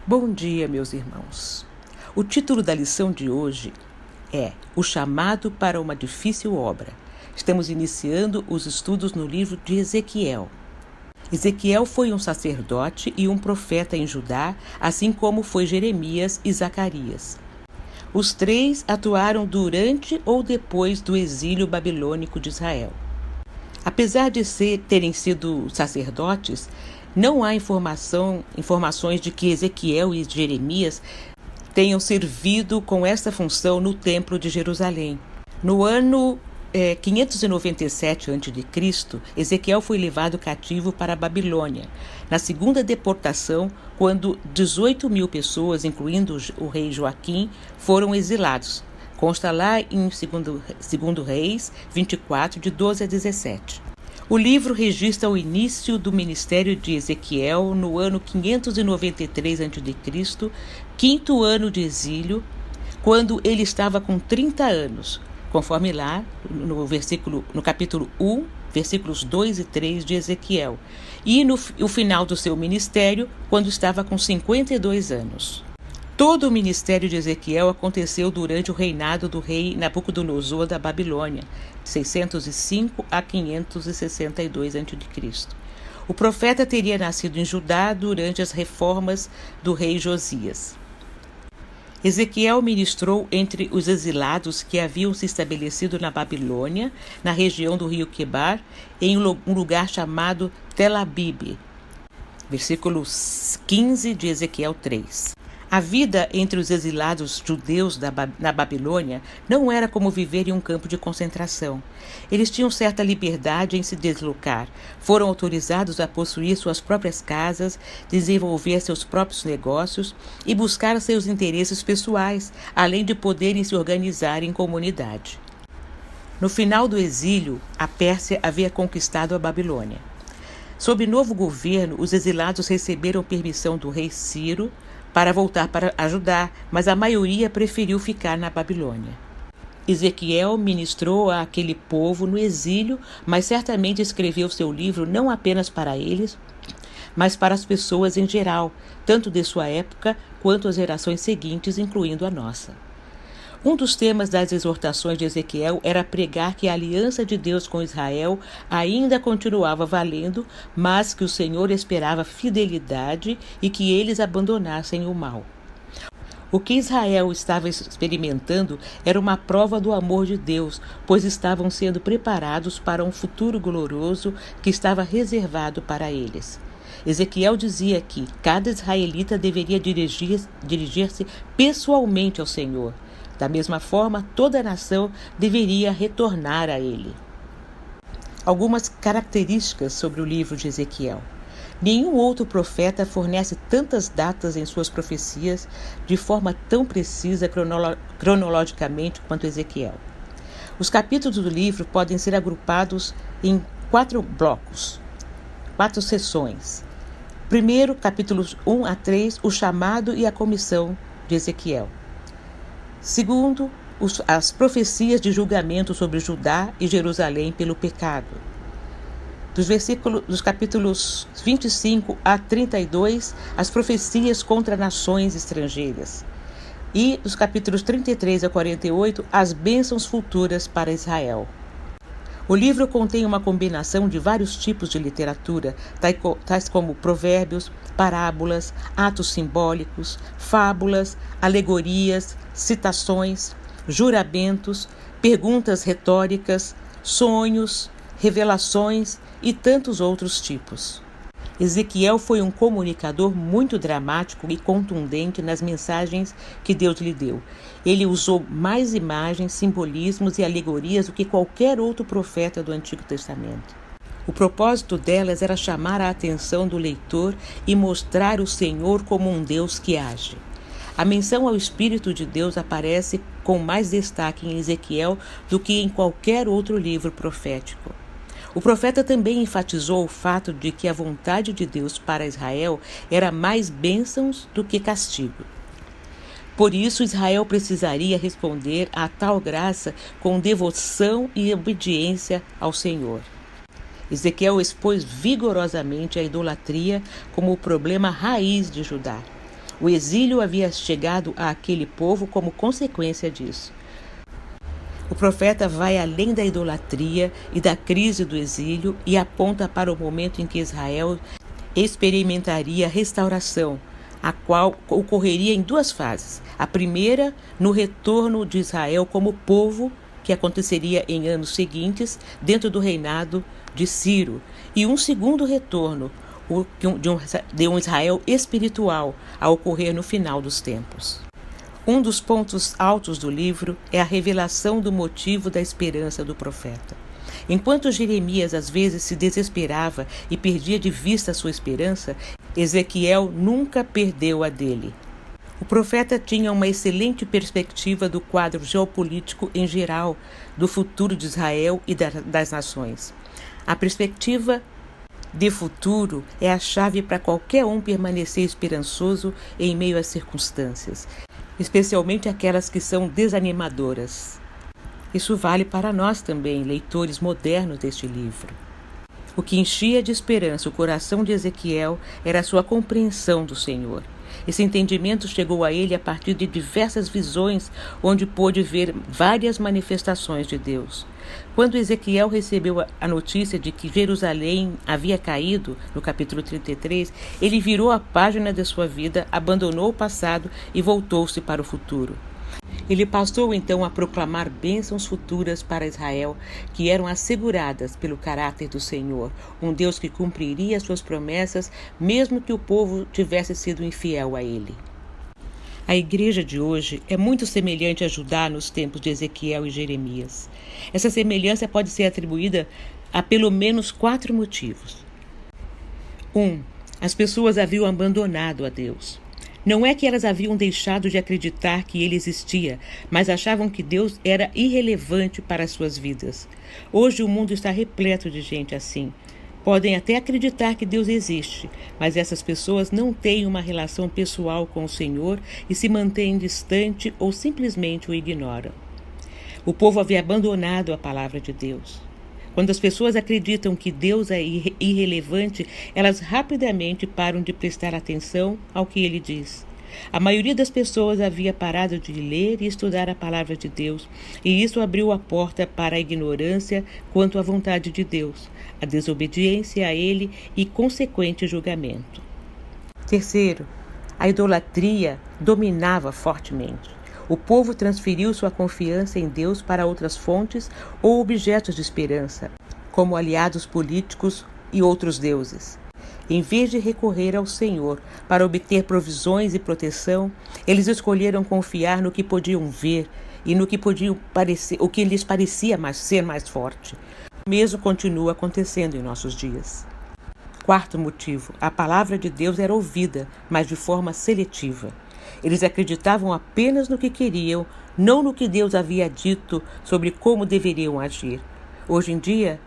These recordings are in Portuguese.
Bom dia, meus irmãos. O título da lição de hoje é O Chamado para uma Difícil Obra. Estamos iniciando os estudos no livro de Ezequiel. Ezequiel foi um sacerdote e um profeta em Judá, assim como foi Jeremias e Zacarias. Os três atuaram durante ou depois do exílio babilônico de Israel. Apesar de terem sido sacerdotes, não há informações de que Ezequiel e Jeremias tenham servido com esta função no Templo de Jerusalém. No ano 597 a.C., Ezequiel foi levado cativo para a Babilônia, na segunda deportação, quando 18.000 pessoas, incluindo o rei Joaquim, foram exilados. Consta lá em 2 Reis 24, de 12 a 17. O livro registra o início do ministério de Ezequiel no ano 593 a.C., quinto ano de exílio, quando ele estava com 30 anos, conforme lá no capítulo 1, versículos 2 e 3 de Ezequiel, e no final do seu ministério, quando estava com 52 anos. Todo o ministério de Ezequiel aconteceu durante o reinado do rei Nabucodonosor da Babilônia, 605 a 562 a.C. O profeta teria nascido em Judá durante as reformas do rei Josias. Ezequiel ministrou entre os exilados que haviam se estabelecido na Babilônia, na região do rio Quebar, em um lugar chamado Tel Abib. Versículo 15 de Ezequiel 3. A vida entre os exilados judeus na Babilônia não era como viver em um campo de concentração. Eles tinham certa liberdade em se deslocar, foram autorizados a possuir suas próprias casas, desenvolver seus próprios negócios e buscar seus interesses pessoais, além de poderem se organizar em comunidade. No final do exílio, a Pérsia havia conquistado a Babilônia. Sob novo governo, os exilados receberam permissão do rei Ciro para voltar para Judá, mas a maioria preferiu ficar na Babilônia. Ezequiel ministrou àquele povo no exílio, mas certamente escreveu seu livro não apenas para eles, mas para as pessoas em geral, tanto de sua época quanto as gerações seguintes, incluindo a nossa. Um dos temas das exortações de Ezequiel era pregar que a aliança de Deus com Israel ainda continuava valendo, mas que o Senhor esperava fidelidade e que eles abandonassem o mal. O que Israel estava experimentando era uma prova do amor de Deus, pois estavam sendo preparados para um futuro glorioso que estava reservado para eles. Ezequiel dizia que cada israelita deveria dirigir-se pessoalmente ao Senhor. Da mesma forma, toda a nação deveria retornar a ele. Algumas características sobre o livro de Ezequiel. Nenhum outro profeta fornece tantas datas em suas profecias de forma tão precisa cronologicamente quanto Ezequiel. Os capítulos do livro podem ser agrupados em 4 blocos, 4 sessões. Primeiro, capítulos 1 a 3, o chamado e a comissão de Ezequiel. Segundo, as profecias de julgamento sobre Judá e Jerusalém pelo pecado. Dos capítulos 25 a 32, as profecias contra nações estrangeiras. E dos capítulos 33 a 48, as bênçãos futuras para Israel. O livro contém uma combinação de vários tipos de literatura, tais como provérbios, parábolas, atos simbólicos, fábulas, alegorias, citações, juramentos, perguntas retóricas, sonhos, revelações e tantos outros tipos. Ezequiel foi um comunicador muito dramático e contundente nas mensagens que Deus lhe deu. Ele usou mais imagens, simbolismos e alegorias do que qualquer outro profeta do Antigo Testamento. O propósito delas era chamar a atenção do leitor e mostrar o Senhor como um Deus que age. A menção ao Espírito de Deus aparece com mais destaque em Ezequiel do que em qualquer outro livro profético. O profeta também enfatizou o fato de que a vontade de Deus para Israel era mais bênçãos do que castigo. Por isso, Israel precisaria responder a tal graça com devoção e obediência ao Senhor. Ezequiel expôs vigorosamente a idolatria como o problema raiz de Judá. O exílio havia chegado àquele povo como consequência disso. O profeta vai além da idolatria e da crise do exílio e aponta para o momento em que Israel experimentaria restauração, a qual ocorreria em duas fases. A primeira, no retorno de Israel como povo, que aconteceria em anos seguintes, dentro do reinado de Ciro, e um segundo retorno, de um Israel espiritual, a ocorrer no final dos tempos. Um dos pontos altos do livro é a revelação do motivo da esperança do profeta. Enquanto Jeremias às vezes se desesperava e perdia de vista a sua esperança, Ezequiel nunca perdeu a dele. O profeta tinha uma excelente perspectiva do quadro geopolítico em geral, do futuro de Israel e das nações. A perspectiva de futuro é a chave para qualquer um permanecer esperançoso em meio às circunstâncias, especialmente aquelas que são desanimadoras. Isso vale para nós também, leitores modernos deste livro. O que enchia de esperança o coração de Ezequiel era a sua compreensão do Senhor. Esse entendimento chegou a ele a partir de diversas visões, onde pôde ver várias manifestações de Deus. Quando Ezequiel recebeu a notícia de que Jerusalém havia caído, no capítulo 33, ele virou a página de sua vida, abandonou o passado e voltou-se para o futuro. Ele passou então a proclamar bênçãos futuras para Israel, que eram asseguradas pelo caráter do Senhor, um Deus que cumpriria suas promessas, mesmo que o povo tivesse sido infiel a ele. A igreja de hoje é muito semelhante a Judá nos tempos de Ezequiel e Jeremias. Essa semelhança pode ser atribuída a pelo menos 4 motivos. 1. As pessoas haviam abandonado a Deus. Não é que elas haviam deixado de acreditar que ele existia, mas achavam que Deus era irrelevante para as suas vidas. Hoje o mundo está repleto de gente assim. Podem até acreditar que Deus existe, mas essas pessoas não têm uma relação pessoal com o Senhor e se mantêm distante ou simplesmente o ignoram. O povo havia abandonado a palavra de Deus. Quando as pessoas acreditam que Deus é irrelevante, elas rapidamente param de prestar atenção ao que ele diz. A maioria das pessoas havia parado de ler e estudar a palavra de Deus, e isso abriu a porta para a ignorância quanto à vontade de Deus, a desobediência a ele e consequente julgamento. Terceiro, a idolatria dominava fortemente. O povo transferiu sua confiança em Deus para outras fontes ou objetos de esperança, como aliados políticos e outros deuses. Em vez de recorrer ao Senhor para obter provisões e proteção, eles escolheram confiar no que podiam ver e no que o que lhes parecia ser mais forte. O mesmo continua acontecendo em nossos dias. Quarto motivo, a palavra de Deus era ouvida, mas de forma seletiva. Eles acreditavam apenas no que queriam, não no que Deus havia dito sobre como deveriam agir. Hoje em dia,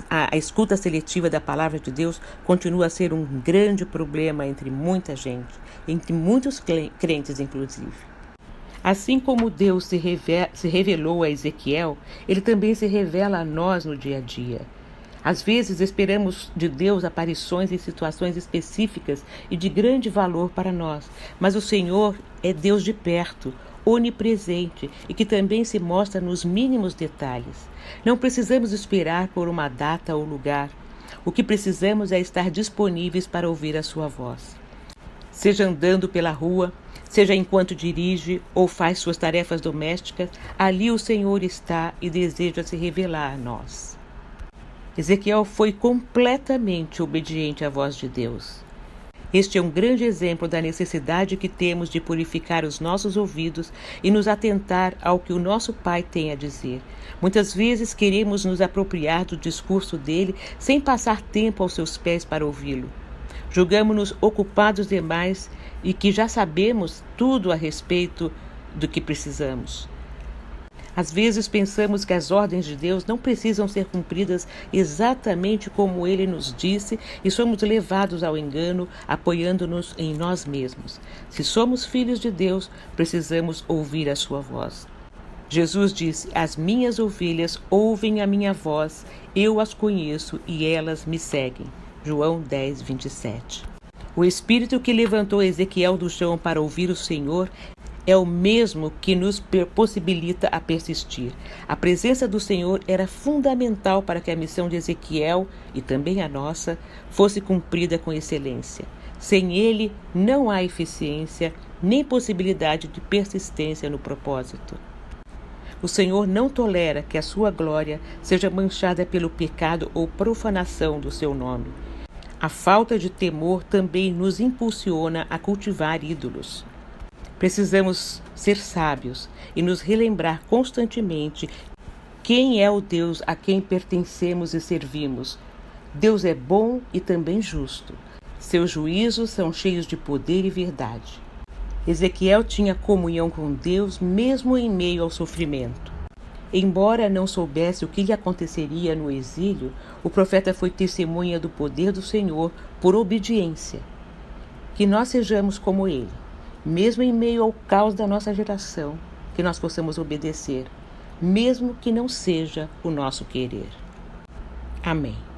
a escuta seletiva da palavra de Deus continua a ser um grande problema entre muita gente, entre muitos crentes inclusive. Assim como Deus se revelou a Ezequiel, ele também se revela a nós no dia a dia. Às vezes esperamos de Deus aparições em situações específicas e de grande valor para nós, mas o Senhor é Deus de perto, onipresente e que também se mostra nos mínimos detalhes. Não precisamos esperar por uma data ou lugar. O que precisamos é estar disponíveis para ouvir a sua voz. Seja andando pela rua, seja enquanto dirige ou faz suas tarefas domésticas, ali o Senhor está e deseja se revelar a nós. Ezequiel foi completamente obediente à voz de Deus. Este é um grande exemplo da necessidade que temos de purificar os nossos ouvidos e nos atentar ao que o nosso Pai tem a dizer. Muitas vezes queremos nos apropriar do discurso dele sem passar tempo aos seus pés para ouvi-lo. Julgamos-nos ocupados demais e que já sabemos tudo a respeito do que precisamos. Às vezes pensamos que as ordens de Deus não precisam ser cumpridas exatamente como ele nos disse e somos levados ao engano, apoiando-nos em nós mesmos. Se somos filhos de Deus, precisamos ouvir a sua voz. Jesus disse: "As minhas ovelhas ouvem a minha voz, eu as conheço e elas me seguem." João 10, 27. O Espírito que levantou Ezequiel do chão para ouvir o Senhor é o mesmo que nos possibilita a persistir. A presença do Senhor era fundamental para que a missão de Ezequiel, e também a nossa, fosse cumprida com excelência. Sem ele, não há eficiência nem possibilidade de persistência no propósito. O Senhor não tolera que a sua glória seja manchada pelo pecado ou profanação do seu nome. A falta de temor também nos impulsiona a cultivar ídolos. Precisamos ser sábios e nos relembrar constantemente quem é o Deus a quem pertencemos e servimos. Deus é bom e também justo. Seus juízos são cheios de poder e verdade. Ezequiel tinha comunhão com Deus mesmo em meio ao sofrimento. Embora não soubesse o que lhe aconteceria no exílio, o profeta foi testemunha do poder do Senhor por obediência. Que nós sejamos como ele. Mesmo em meio ao caos da nossa geração, que nós possamos obedecer, mesmo que não seja o nosso querer. Amém.